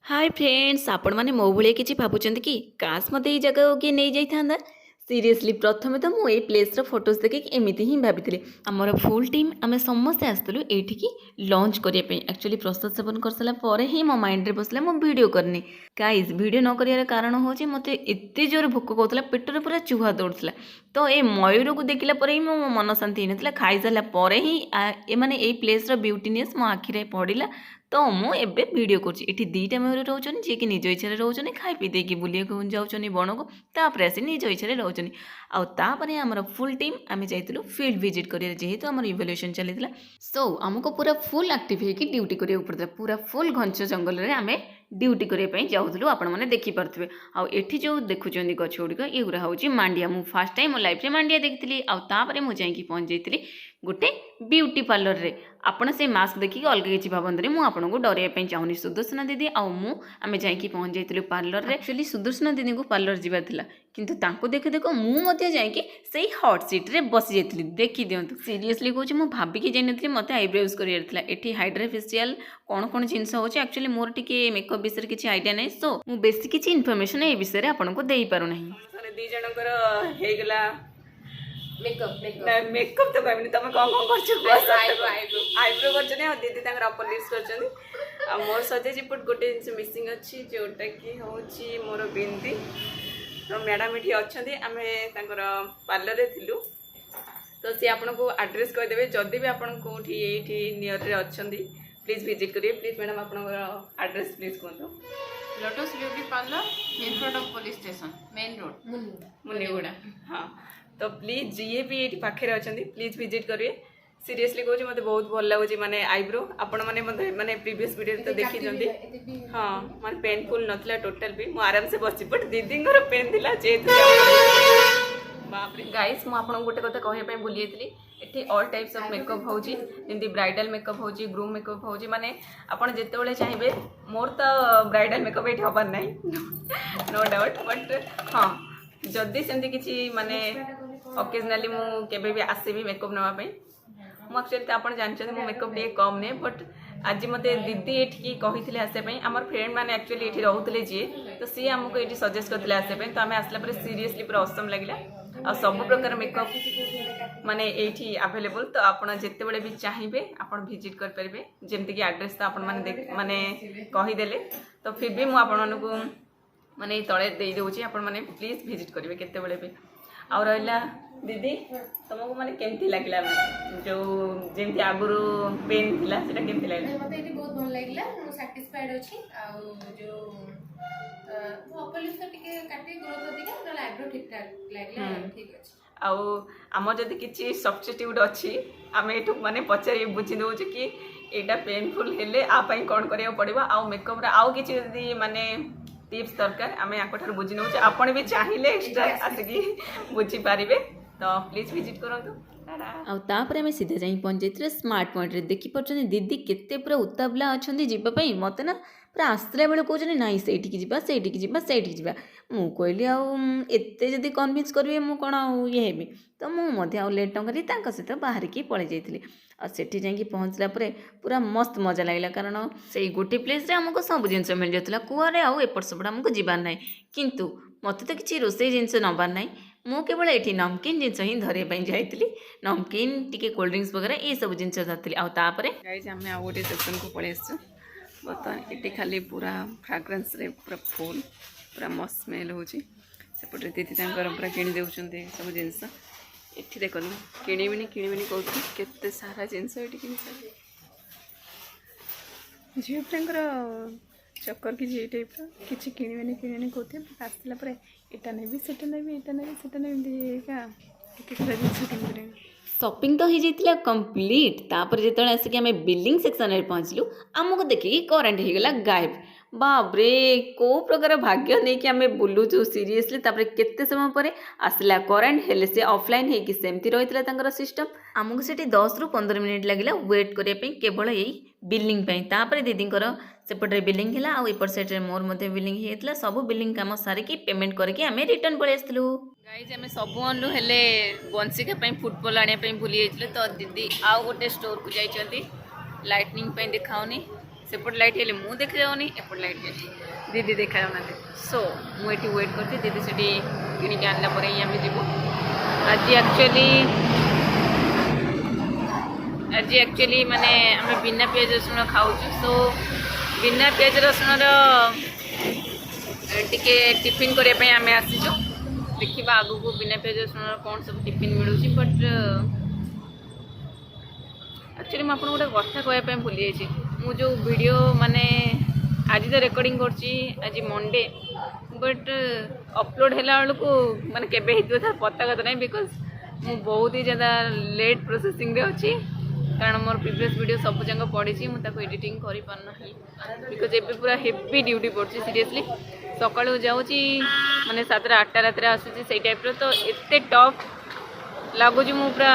Hi friends आपण मैंने मो भाई किसी भावुं कि काश मत ये जगह किए नहीं जाता सीरियसली प्रथम तो मुझे प्लेस फोटोज देखिक एमती ही भाभी आमर फुल टीम आम समस्ते आसलु ये लंच करने एक्चुअली प्रसाद सेवन कर सारापर ही मो माइंड में बसला मुझे वीडियो करनी गाइज वीडियो न कर कारण हूँ मत एत जोर भोक कौला पेटर पूरा चूहा दौड़ता तो ये मयूर को देखला ही मो मन शांति होता खाई सारापर ही एमाने ये प्लेस ब्यूटीनेस मो आखिरे पड़ा तो मुझे वीडियो करी दीटा मयूर रोचन जी कि निज इच्छा रोचन खाई पी देकी बुले जाऊँ बण को तापर आसी निज इच्छा रोचन आउर आमर फुल टीम आम जाइलु फील्ड विजिट कर जेहेतु आम इवल्यूशन चली सो आमको पूरा फुल एक्टिव होगी ड्यूटी करा पड़ता पूरा फुल घंच जंगल में आम ड्यूटी करने जाऊँ आपण मैंने देखिपे आठी जो देखुं गछ गुड़िक ये हूँ मांडिया मुझे फास्ट टाइम मो लाइफ में मांडिया देखी आउे मुझे पहुँच जाइली गोटे ब्यूटी पार्लर रे आपण से मास्क देखिए अलग किसी भावना मुझे डरवाई चाहूनी सुदर्शना दीदी आम जाकि पहुँच जाइलु पार्लर रे एक्चुअली सुदर्शना दीदी को पार्लर जावार किंतु देखो देखो मुझे जाकि से हॉट सीट रे बसी जाइली देखी दिंतु सीरियसली कहूँ मुझे भाविकी जाइनी मत आईब्रोज कर हाइड्रा फेशियल कौन कौन जिनस हो एक्चुअली मोर टी मेकअप विषय किसी आइडिया नहीं सो मुझे बेसी किसी इनफर्मेशन ए विषय आपको दे पार ना दी जनकर मेकअप तो कहबी तुम कौन कौन आईब्रो कर दीदी अपर लिप्स कर मोर सजे पट गोटे जिन मिसिंग अच्छी जोटा कि हूँ मोर बिंदी तो मैडम ये अच्छा आम पार्लर रे थिलु तो सी आपन को एड्रेस कहीदेवे जदि भी आपन कौटी ये नियर रे अच्छा प्लीज विजिट करिए प्लीज मैडम आप एड्रेस प्लीज कहतु lotus beauty parlour in front of police station main road Munigura हाँ तो प्लीज जी भी ये पाखे अच्छा प्लीज विजिट करिए सीरियसली कहूँ मत बहुत भल लगुच माने आईब्रो आपण मैंने माने प्रीवियस वीडियो तो देखी हाँ माने पेनफुल नथला टोटल भी मु आराम से बसी बट दीदी पेन थिला जेतु बाप रे गाइस मु आपन गोटे कथा कहबे भूली जाइली एठी ऑल टाइप्स ऑफ मेकअप होउची जेंती ब्राइडल मेकअप होउची ग्रूम मेकअप होउची माने आपण जेते बेले चाहिबे मोर तो ब्राइडल मेकअप एठी हबार नाही नो डाउट बट हाँ जदि सेमती किछि माने ओकेजनली मु केबे भी आसीबी मेकअप नवा पे मु एक्चुअली आपण जानछन मु मेकअप टे कम ने बट आज मते दीदी एठी कहिथिले आसे पे हमर फ्रेंड माने एक्चुअली एठी रहउतले जे तो सी हमको एठी सजेस्ट करथिले आसे पे तो हमें आसला पर सीरियसली पूरा ऑसम लागिला आ सब प्रकार मेकअप माने एठी अवेलेबल तो आपण जेते बेले भी चाहिबे आपण विजिट कर परबे जेमति कि एड्रेस तो आपण माने माने कहि देले तो फिर भी मु आपण मानकु माने तळे देई देउची आपण माने प्लीज विजिट करिवे केते बेले भी आ रहिला दीदी तुमको माने केमती लागला जो जेमती आगुरु पेन थिला सेटा केमती लागला मते एटी बहुत भल लागला मु सैटिस्फाइड अछि आ जो अपलिस टिके काटी ग्रोथ दिका न आईब्रो ठीक ठाक लागला ठीक अछि आउ आम जदि किसी सब्स्टिट्यूट अच्छी आम ये माने पचारि बुझी दौर कि एटा पेनफुल हेले आपाई कौन करिया पड़िबो आउ मेकअप रा आउ किछि जदि माने टिप्स दरकार आम या बुझी नौ आपण भी चाहिए एक्सट्रा आसिकी बुझी पारे तो प्लीज विजिट करूँ आउे आम सीधा जा पहुँच जाइए स्मार्ट पॉइंट रे देखी पार्टी दीदी केते पूरा उतावला अच्छा जावाई मत ना पूरा आसला बेले कहते नाई से जा मु कहली आते जदि कन्विन्स करेंगे मुझे कौन ये हेबी तो मुझे लेट न करी सहित बाहर की पलि जाइली आठी जा पहुँचला पूरा मस्त मजा लगे कारण से गोटे प्लेस आमको सब जिन मिल जाता कुआरे आउ एपट सेपट आमको जीवार ना किंतु मत तो किसी रोसे जिनस नबार ना मु केवल ये नमकीन जिनस ही धरवाई जाइली नमकीन टी कोल्ड ड्रिंक्स वगैरह ये सब जिन धरती आउे आम आउ गोटे सेक्शन को पलि आसु बर्तमान ये खाली पूरा फ्राग्रेंस रे पूरा फुल पूरा मस्त स्मेल होपटे दीदी पूरा किणी दे सब जिनस ये देख किणविनी कहती केते सारा जिनस ये कि झील फ्रेंकर चक्कर कि ये टाइप किसी किणविनी कहते आसला यहाँ नहीं जिन शॉपिंग तो हो जाता कंप्लीट तापर जो आसिक आम बिलिंग सेक्शन में पहुँचलु आमको देखिए करेन्ट होगला गायब बाबरे को प्रकार भाग्य नहीं कि आम बुलूचु सीरियसली तापर केते समय पर आसला करेन्ट हेले से ऑफलाइन होगी सेमती रही है सिस्टम आमको से 10 ରୁ 15 मिनिट लगे वेट करने केवल यही बिलिंग तापर दीदी सेपटे बिलिंग है आउ एपट साइड मोर मध्य बिलिंग होता सब बिलिंग कम सारिकी पेमेंट करके आम रिटर्न पलि आसलु गाइज आम सब आनलु हेले बंशिका फुटबॉल आने भूली जाइए तो दीदी आउ गोटे स्टोर को जाइए लाइटनिंग देखाऊनी सेपट लाइट हेल्ले मु देखा जाऊनी एपट लाइट हेल्ले दीदी देखा जाऊना सो मुझे वेट करती दीदी से किणिक आनला आम जीव आज एक्चुअली माने आम बिना पियाज रसुण खाऊ सो बिना पियाज रसुण टिके टिफिन करने आम आसीचु देखा आगु को बिना पियाज रसुण कौन सब टिफिन मिलूँ बट एक्चुअली मुझे गोटे कथा कहवाई भूली जाइए मु जो वीडियो माने आज तो रेकर्डिंग करची आज मंडे बट अपलोड है बेलू माने केबे हितो था पता कथा नहीं बिकॉज मु बहुत ही ज़्यादा लेट प्रोसेसिंग रे अच्छी कारण मोर प्रीवियस वीडियो सब जंग पड़ी मुझे एडिटिंग कर पारना बिकॉज एबे पूरा हेवी ड्यूटी पड़ी सीरियसली सकाळू जाऊँगी माने 7टा 8टा रात आसूँ से टाइप तो एते टफ लगुच मु पूरा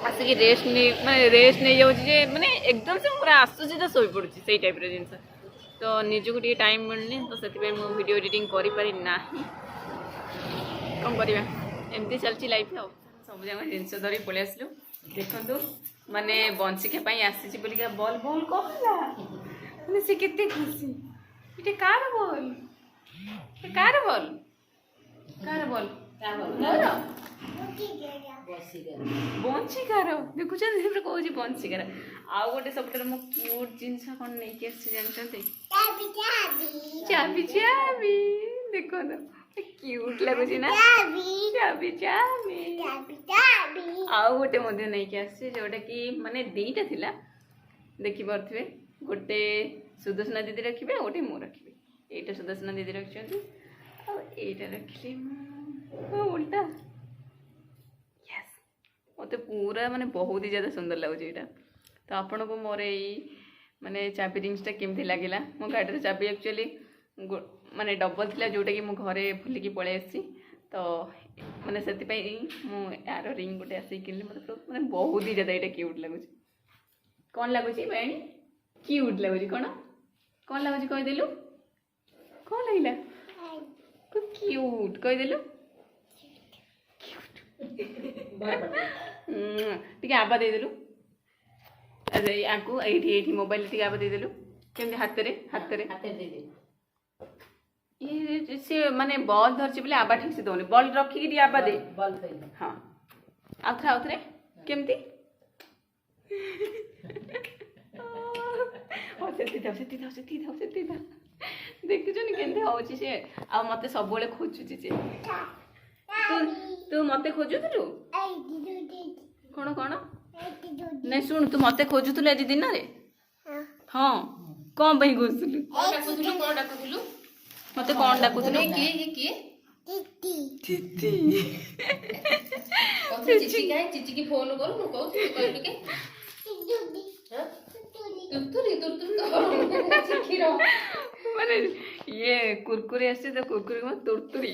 आसिक रेस्ट नहीं माने रेस्ट नहीं जाऊँगी माने एकदम से पूरा आसूँ तो शोई पड़ी से टाइप जिनस तो निजक टे टाइम मिलनी तो से वीडियो एडिटिंग करना कौन करवा एमती चलती लाइफ सब जगह जिनस धरी पलि आसलु देखु माने बंशिका आसी बोलिका बल बल कहला माने से केते खुशी इटे कार बल कार बल कार बल बंशिकार देखुं कौन बंशिकार आउ गोटे सब मो क्यूट जिनस कौन नहीं जानते चाबी चाबी देखो क्यूट लगुच ना चाबी चाबी आउ गोटे नहीं आसी जोटा कि माने दीटा थिला देखी पारे गोटे सुदर्शना दीदी रखिए गोटे मु रखी एटा सुदर्शना दीदी रखिए आईटा रखिली उल्टा यस मत पूरा माने बहुत ही ज़्यादा सुंदर लगुच यहाँ तो आपण को मोर यही माने चाबी रिंग्सटा केमती लगिला मो गाड़ी चाबी एक्चुअली माने डबल थिला जोटा कि मो घरे भूलिकी पलि आसी तो माने से यार रिंग गोटे आसिक किनली मतलब माने बहुत ही ज़्यादा यहाँ क्यूट लगुच कौन लगुच बहनी क्यूट लगुच कौन कौन लगुच कहीदेलु कौन लगे क्यूट कहीदेलु टे आबा देदेलु अरे आपको ये मोबाइल टे आबा देदेलु केमती हाथ ये सी माने बॉल धरची बोले आबा ठीक से दौनी बॉल रखिकी आबा दे हाँ आउ थे केमती देखुन केमती हूँ सी आ मत सब खोजुची से तू मत खोजुलु कौन कौन नहीं शुण तू मत खोजुलु आज दिन रे हाँ कौन पे खोजुलु मत कौन डाकुलु चिची की फोन करू माने ये कुरकुरे आसे तो कुरकुरे में तुरतुरी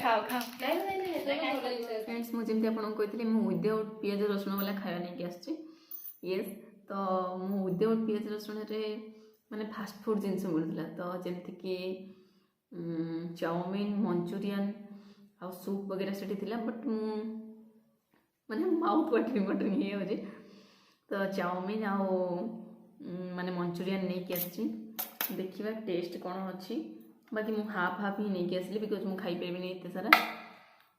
खाओ फ्रेंड्स मुझे कहती विदाउट पियाज रसुण वाला खाया नहीं आसची येस तो विदाउट पियाज रसुण माने फास्ट फूड जिनस मिलूला तो जमती कि चाउमिन मंचूरियन आ सूप वगैरह से बट माने माउथ वाटरिंग ये हो तो चाउमिन आ माने मंचूरियन नहीं कि आसी देखा टेस्ट कौन अच्छी बाकी मुझे हाफ हाफ ही नहीं आसली बिकज मुझे खाई पारि एत सारा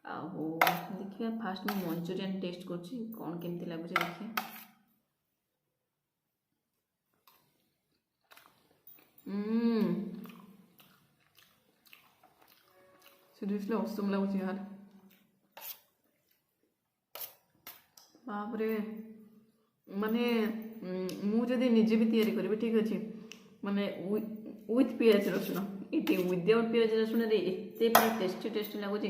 आओ देखिए फास्ट मुझे मंचूरियन टेस्ट करछि कौन केमती लगुच देखिए सीरियसली औसम लगुच यार बापरे माने मुझे निजे भी तैयारी करी ठीक अच्छे माने विथ पियाज रसुण ये विदाउट पियाज रसुण एत टेस्टी टेस्टी लगुच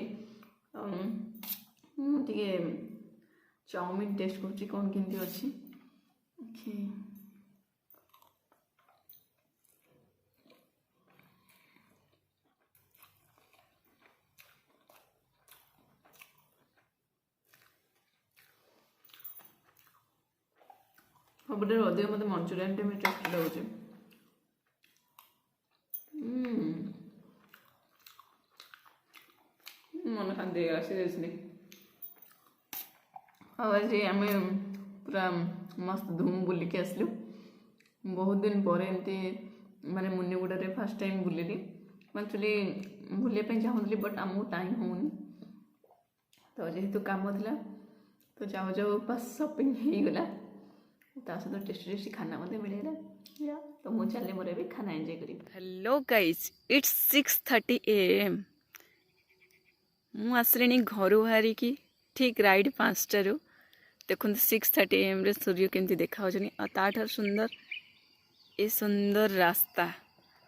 मुझे चाउमिन टेस्ट कर कौन केमती अच्छी सबुठे अधिक मत मंचूरियन टे टेस्ट लगुच मन शांति सीरियसली आज आम पूरा मस्त धूम बुलिकी आसलु बहुत दिन पर एमती माने मुनिगुड़े fast time बुलिली actually Bulleya चाहूली but आमको टाइम होनी तो जेहेतु काम थिला तो जाओ जाओ बस शॉपिंग हो गला सहित टेस्टी टेस्टी खाना मत मिलेगा या तो मुझे चले मोर भी खाना एंजॉय करी। हेलो गाइज इट्स 6:30 AM मु आसली घर बाहरी की ठीक राइट 5टारू देखते 6:30 AM रे सूर्य केमती देखा ताठार सुंदर ये सुंदर रास्ता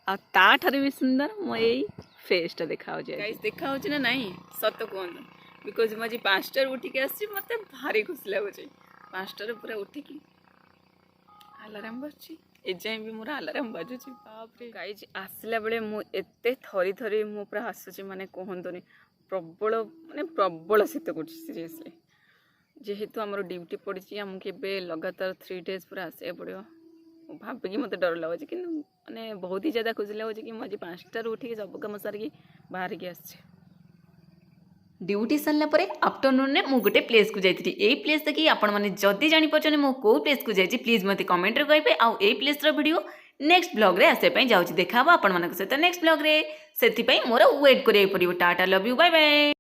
आठार भी सुंदर मो यही फेसटा देखा गाइज देखा ना नहीं सत कहतु बिकज मुझे 5टारू उठिक आसी मत भारी खुशी लगुच 5टारू पूरा उठिकी आलाराम बाजुची एजाए भी मोर आलाराम बाजुची बापरे गाइज आसला बेले मुझे थरी थरी मु पूरा आसूची माने कहतुनि प्रबल माने प्रबल शीत कर सीरीयसली जेहेतु आमर ड्यूटी पड़ी आमको लगातार 3 days पूरा आसे पड़ो भाविकी मत डर लगुच कि माने बहुत ही ज़्यादा खुशी लगुच कि मुझे 5टारू उठिक सब कम सारिकी बाहर की आस ड्यूटी सरला परे आफ्टरनून ने मु गोटे प्लेस को जाइथि एई प्लेस देखि आपण माने जदी जानि पछने मु को प्लेस को जाइछि प्लीज मते कमेंट रे कहबे आ एई प्लेस रो वीडियो नेक्स्ट ब्लॉग रे आसे पई जाउछि देखाबो आपण मानक सहित नेक्स्ट ब्लॉग रे सेति पई मोर वेट करिय पड़िबो tata love you bye bye.